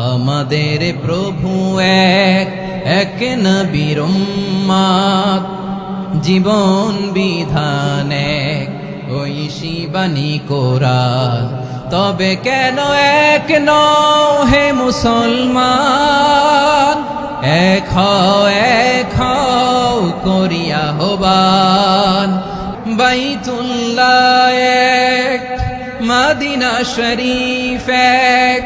আমাদের প্রভু এক, এক নবীর উম্মত, জীবন বিধান এক, ঐশী বাণী কোরআন। তবে কেন এক নও হে মুসলমান? এক হও করিয়া আহ্বান। বাইতুল্লাহ এক, মদিনা শরীফ এক,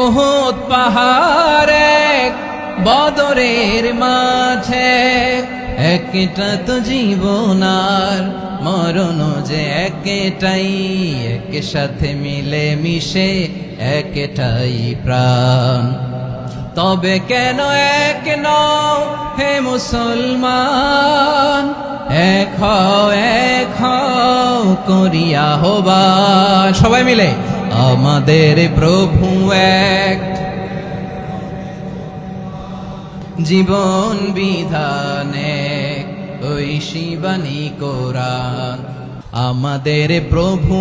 উহুদ পাহাড় এক, বদরের মাঠে। একটা তো জীবন আর মরণ যে একটাই, এক সাথে মিলে মিশে একটাই প্রাণ। তবে কেন এক নও হে মুসলমান? এক হও করিয়া আহ্বান। সবাই মিলে আমাদের প্রভু এক, জীবন বিধান এক, ঐশী বাণী কোরআন। আমাদের প্রভু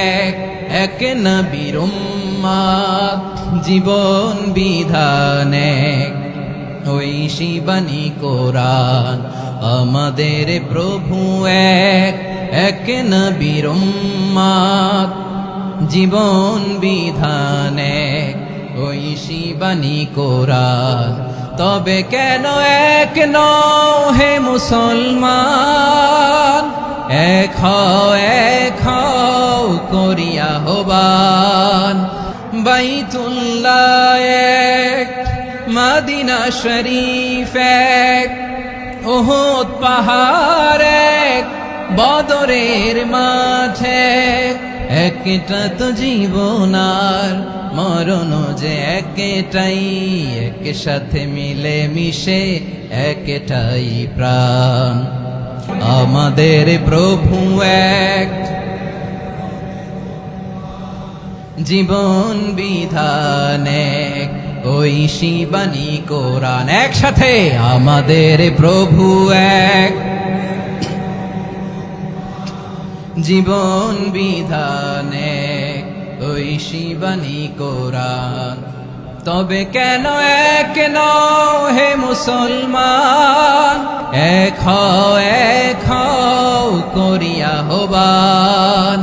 এক, এক নবীর উম্মত, জীবন বিধান এক, ঐশী বাণী কোরআন। আমাদের প্রভু এক, এক নবীর উম্মত, জীবন বিধান এক, ঐশী বাণী কোরআন। তবে কেন এক নও হে মুসলমান? এক হও করিয়া আহ্বান। বাইতুল্লাহ এক, মদিনা শরীফ এক, উহুদ পাহাড় এক, বদরের মাঠে। একটা তো জীবন আর মরণ যে একটাই, এক সাথে মিলে মিশে একটাই প্রাণ। আমাদের প্রভু এক, জীবন বিধান এক, ঐশী বাণী কোরআন। একসাথে আমাদের প্রভু এক, জীবন বিধান এক, ঐশী বাণী কোরআন। তবে কেন এক নও হে মুসলমান? এক হও করিয়া আহ্বান।